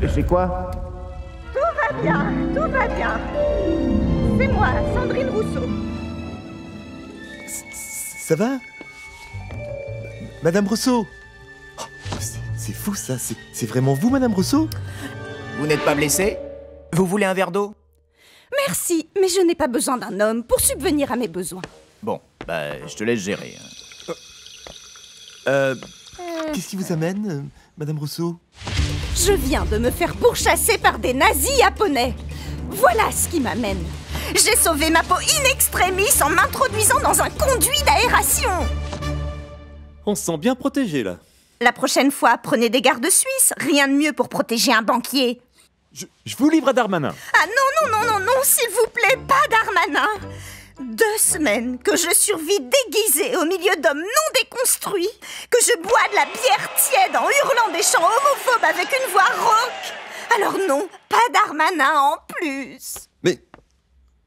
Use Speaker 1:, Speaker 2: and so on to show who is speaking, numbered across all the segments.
Speaker 1: C'est quoi?
Speaker 2: Tout va bien, tout va bien. C'est moi, Sandrine Rousseau.
Speaker 3: Ça va? Madame Rousseau? Oh, c'est fou ça, c'est vraiment vous, Madame Rousseau?
Speaker 1: Vous n'êtes pas blessé? Vous voulez un verre d'eau?
Speaker 2: Merci, mais je n'ai pas besoin d'un homme pour subvenir à mes besoins.
Speaker 1: Bon, bah, je te laisse gérer.
Speaker 3: Qu'est-ce qui vous amène, Madame Rousseau?
Speaker 2: Je viens de me faire pourchasser par des nazis japonais. Voilà ce qui m'amène. J'ai sauvé ma peau in extremis en m'introduisant dans un conduit d'aération.
Speaker 3: On se sent bien protégé, là.
Speaker 2: La prochaine fois, prenez des gardes suisses. Rien de mieux pour protéger un banquier.
Speaker 3: Je vous livre à Darmanin.
Speaker 2: Ah non, s'il vous plaît, pas Darmanin. 2 semaines que je survis déguisée au milieu d'hommes non déconstruits, que je bois de la bière tiède en hurlant des chants homophobes avec une voix rauque. Alors non, pas Darmanin en plus.
Speaker 3: Mais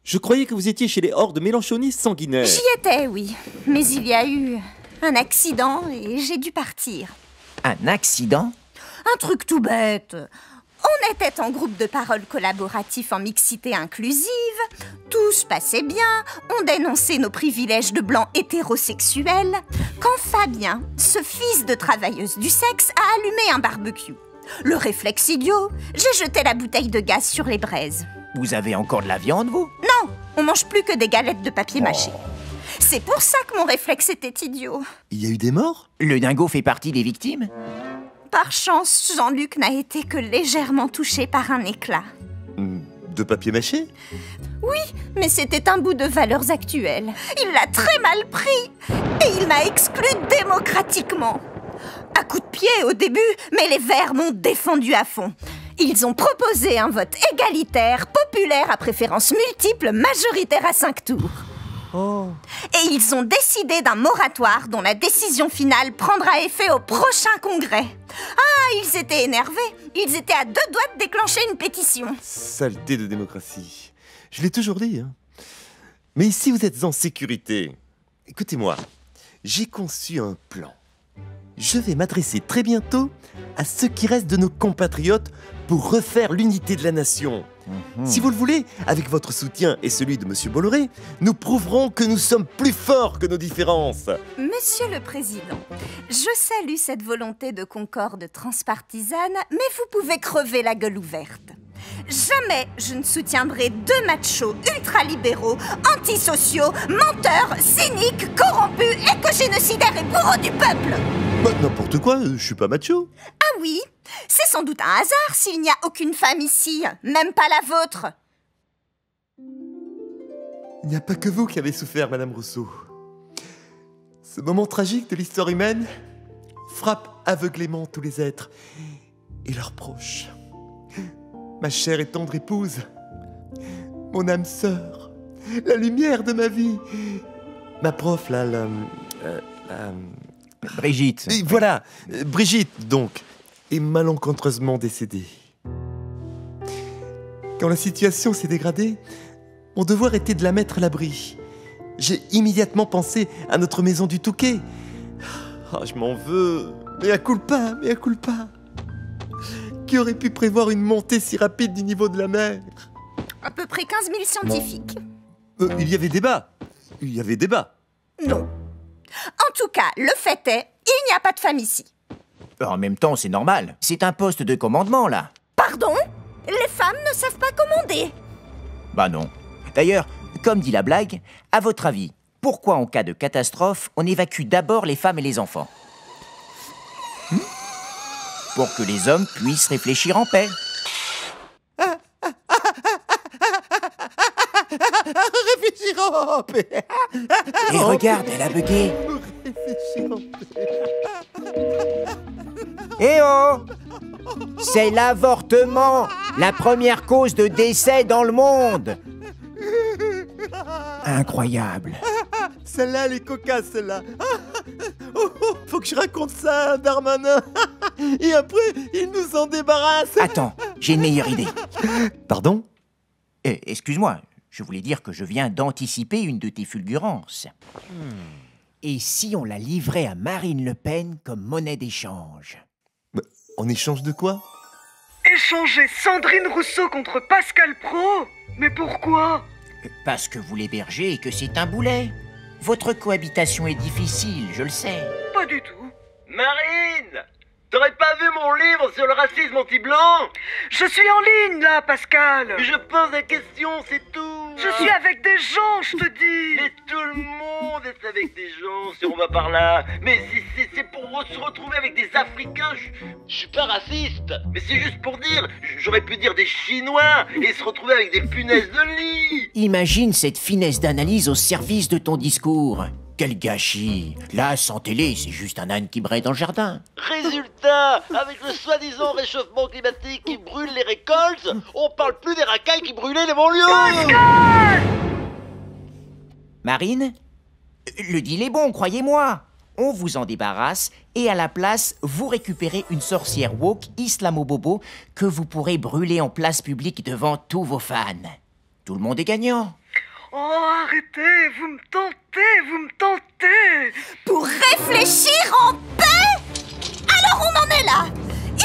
Speaker 3: je croyais que vous étiez chez les hordes mélanchonistes sanguinaires.
Speaker 2: J'y étais, oui. Mais il y a eu un accident et j'ai dû partir.
Speaker 1: Un accident?
Speaker 2: Un truc tout bête. On était en groupe de parole collaboratif en mixité inclusive, tout se passait bien, on dénonçait nos privilèges de blancs hétérosexuels, quand Fabien, ce fils de travailleuse du sexe, a allumé un barbecue. Le réflexe idiot, j'ai jeté la bouteille de gaz sur les braises.
Speaker 1: Vous avez encore de la viande, vous?
Speaker 2: Non, on mange plus que des galettes de papier mâché. C'est pour ça que mon réflexe était idiot.
Speaker 3: Il y a eu des morts?
Speaker 1: Le dingo fait partie des victimes?
Speaker 2: Par chance, Jean-Luc n'a été que légèrement touché par un éclat.
Speaker 3: De papier mâché?
Speaker 2: Oui, mais c'était un bout de valeurs actuelles. Il l'a très mal pris et il m'a exclu démocratiquement. À coups de pied au début, mais les Verts m'ont défendu à fond. Ils ont proposé un vote égalitaire, populaire à préférence multiple, majoritaire à 5 tours.
Speaker 3: Oh.
Speaker 2: Et ils ont décidé d'un moratoire dont la décision finale prendra effet au prochain congrès. Ah, ils étaient énervés. Ils étaient à 2 doigts de déclencher une pétition.
Speaker 3: Saleté de démocratie. Je l'ai toujours dit, hein. Mais ici, vous êtes en sécurité. Écoutez-moi, j'ai conçu un plan. Je vais m'adresser très bientôt à ceux qui restent de nos compatriotes pour refaire l'unité de la nation. Si vous le voulez, avec votre soutien et celui de Monsieur Bolloré, nous prouverons que nous sommes plus forts que nos différences.
Speaker 2: Monsieur le Président, je salue cette volonté de concorde transpartisane, mais vous pouvez crever la gueule ouverte. Jamais je ne soutiendrai 2 machos ultralibéraux, antisociaux, menteurs, cyniques, corrompus, écogénocidaires et bourreaux du peuple.
Speaker 3: Bah, n'importe quoi, je suis pas macho.
Speaker 2: Ah oui, c'est sans doute un hasard s'il n'y a aucune femme ici, même pas la vôtre.
Speaker 3: Il n'y a pas que vous qui avez souffert, Madame Rousseau. Ce moment tragique de l'histoire humaine frappe aveuglément tous les êtres et leurs proches. Ma chère et tendre épouse, mon âme sœur, la lumière de ma vie, ma prof, là,
Speaker 1: Brigitte.
Speaker 3: et voilà, Brigitte, donc, est malencontreusement décédée. Quand la situation s'est dégradée, mon devoir était de la mettre à l'abri. J'ai immédiatement pensé à notre maison du Touquet. Ah, je m'en veux. Mea culpa, mea culpa. Qui aurait pu prévoir une montée si rapide du niveau de la mer?
Speaker 2: À peu près 15 000 scientifiques.
Speaker 3: Il y avait débat. Il y avait débat.
Speaker 2: Non. En tout cas, le fait est, il n'y a pas de femme ici.
Speaker 1: En même temps, c'est normal. C'est un poste de commandement, là.
Speaker 2: Pardon? Les femmes ne savent pas commander.
Speaker 1: Bah non. D'ailleurs, comme dit la blague, à votre avis, pourquoi en cas de catastrophe, on évacue d'abord les femmes et les enfants? Pour que les hommes puissent réfléchir en paix.
Speaker 3: Réfléchir en paix.
Speaker 1: Et regarde, elle a bugué.
Speaker 3: Réfléchir en paix.
Speaker 1: Eh oh! C'est l'avortement, la première cause de décès dans le monde. Incroyable.
Speaker 3: Celle-là, elle est cocasse, celle-là. Faut que je raconte ça à Darmanin. Et après, il nous en débarrasse.
Speaker 1: Attends, j'ai une meilleure idée.
Speaker 3: Pardon?
Speaker 1: Excuse-moi, je voulais dire que je viens d'anticiper une de tes fulgurances. Et si on la livrait à Marine Le Pen comme monnaie d'échange?
Speaker 3: En échange de quoi?
Speaker 4: Échanger Sandrine Rousseau contre Pascal Praud? Mais pourquoi?
Speaker 1: Parce que vous l'hébergez et que c'est un boulet. Votre cohabitation est difficile, je le sais.
Speaker 4: Pas du tout.
Speaker 3: Marine! T'aurais pas vu mon livre sur le racisme anti-blanc?
Speaker 4: Je suis en ligne là, Pascal.
Speaker 3: Je pose la question, c'est tout.
Speaker 4: Je suis avec des gens, je te dis.
Speaker 3: Mais tout le monde est avec des gens si on va par là. Mais c'est pour se retrouver avec des Africains. Je suis pas raciste. Mais c'est juste pour dire. J'aurais pu dire des Chinois et se retrouver avec des punaises de lit.
Speaker 1: Imagine cette finesse d'analyse au service de ton discours. Quel gâchis! Là, sans télé, c'est juste un âne qui braie dans le jardin.
Speaker 3: Résultat, avec le soi-disant réchauffement climatique qui brûle les récoltes, on parle plus des racailles qui brûlaient les banlieues.
Speaker 1: Marine, le deal est bon, croyez-moi. On vous en débarrasse et à la place, vous récupérez une sorcière woke islamo-bobo que vous pourrez brûler en place publique devant tous vos fans. Tout le monde est gagnant.
Speaker 4: Oh, arrêtez, vous me tentez.
Speaker 2: Pour réfléchir en paix? Alors on en est là.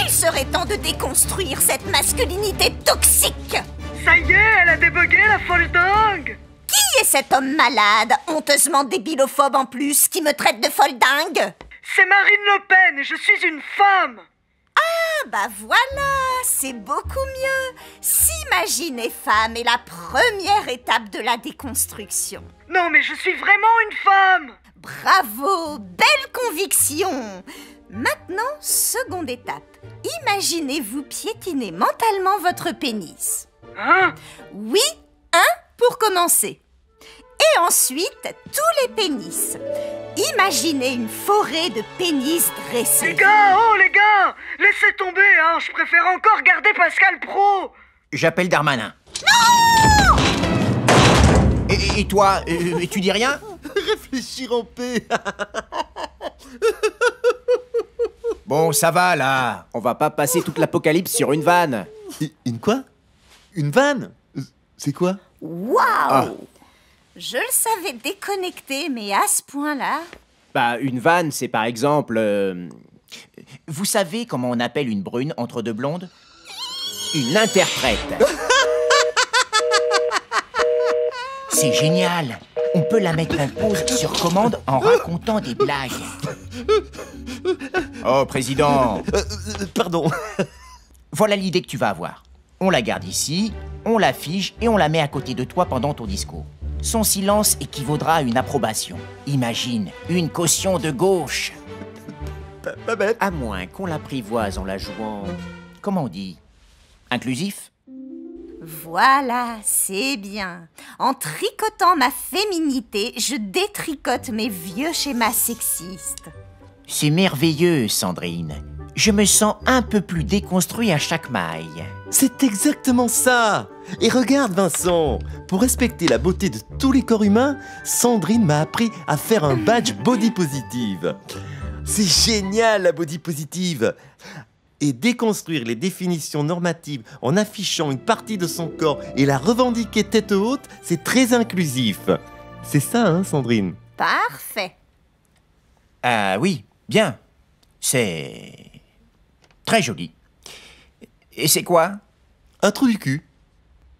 Speaker 2: Il serait temps de déconstruire cette masculinité toxique.
Speaker 4: Ça y est, elle a débugué, la folle dingue.
Speaker 2: Qui est cet homme malade, honteusement débilophobe en plus, qui me traite de folle dingue?
Speaker 4: C'est Marine Le Pen et je suis une femme.
Speaker 2: Ah bah voilà, c'est beaucoup mieux. S'imaginer femme est la première étape de la déconstruction.
Speaker 4: Non mais je suis vraiment une femme.
Speaker 2: Bravo, belle conviction. Maintenant, seconde étape. Imaginez-vous piétiner mentalement votre pénis.
Speaker 4: Hein?
Speaker 2: Oui, un pour commencer. Et ensuite, tous les pénis. Imaginez une forêt de pénis dressés.
Speaker 4: Les gars, laissez tomber, hein. Je préfère encore garder Pascal Praud.
Speaker 1: J'appelle Darmanin.
Speaker 2: Non!
Speaker 1: Et toi, tu dis rien?
Speaker 3: Réfléchir en paix.
Speaker 1: Bon, ça va là. On va pas passer toute l'apocalypse sur une vanne.
Speaker 3: Une quoi? Une vanne? C'est quoi?
Speaker 2: Waouh!
Speaker 1: Ah.
Speaker 2: Je le savais déconnecté, mais à ce point-là...
Speaker 1: Bah, une vanne, c'est par exemple... Vous savez comment on appelle une brune entre deux blondes? Une interprète. C'est génial. On peut la mettre en pause sur commande en racontant des blagues. Oh, président.
Speaker 3: Pardon.
Speaker 1: Voilà l'idée que tu vas avoir. On la garde ici, on la fige et on la met à côté de toi pendant ton discours. Son silence équivaudra à une approbation. Imagine, une caution de gauche.
Speaker 3: Pas bête.
Speaker 1: À moins qu'on l'apprivoise en la jouant... Comment on dit? Inclusif?
Speaker 2: Voilà, c'est bien. En tricotant ma féminité, je détricote mes vieux schémas sexistes.
Speaker 1: C'est merveilleux, Sandrine. Je me sens un peu plus déconstruit à chaque maille.
Speaker 3: C'est exactement ça. Et regarde, Vincent, pour respecter la beauté de tous les corps humains, Sandrine m'a appris à faire un badge body positive. C'est génial, la body positive. Et déconstruire les définitions normatives en affichant une partie de son corps et la revendiquer tête haute, c'est très inclusif. C'est ça, hein, Sandrine?
Speaker 2: Parfait.
Speaker 1: Ah oui, bien. C'est... très joli. Et c'est quoi?
Speaker 3: Un trou du cul.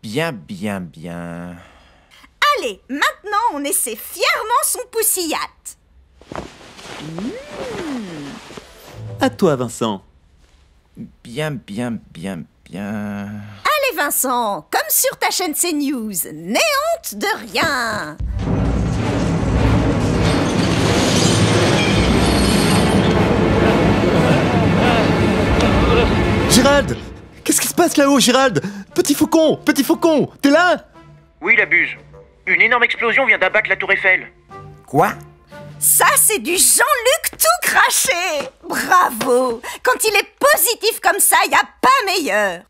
Speaker 1: Bien, bien, bien...
Speaker 2: Allez, maintenant on essaie fièrement son poussillate.
Speaker 3: À toi, Vincent.
Speaker 1: Bien, bien, bien, bien...
Speaker 2: Allez Vincent, comme sur ta chaîne CNews, n'aie honte de rien.
Speaker 3: Gérald! Qu'est-ce qui se passe là-haut, Gérald? Petit faucon, t'es là?
Speaker 5: Oui, la buse. Une énorme explosion vient d'abattre la tour Eiffel.
Speaker 1: Quoi?
Speaker 2: Ça, c'est du Jean-Luc tout craché. Bravo. Quand il est positif comme ça, y a pas meilleur.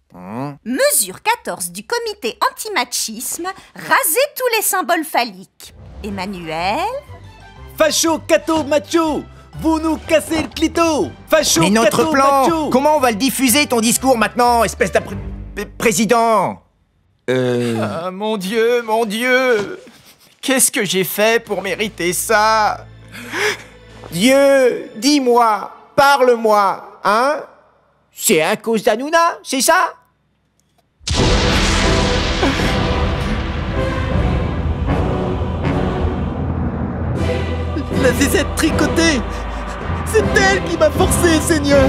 Speaker 2: Mesure 14 du comité anti-machisme, raser tous les symboles phalliques. Emmanuel?
Speaker 3: Facho, cato, macho! Vous nous cassez le clito! Facho,
Speaker 1: Mais notre
Speaker 3: cato,
Speaker 1: plan,
Speaker 3: macho!
Speaker 1: comment on va le diffuser, ton discours, maintenant, espèce président? Ah, mon Dieu! Qu'est-ce que j'ai fait pour mériter ça? Dieu, dis-moi, parle-moi, hein? C'est à cause d'Hanouna, c'est ça?
Speaker 3: La Zézette tricotée! C'est elle qui m'a forcé, Seigneur!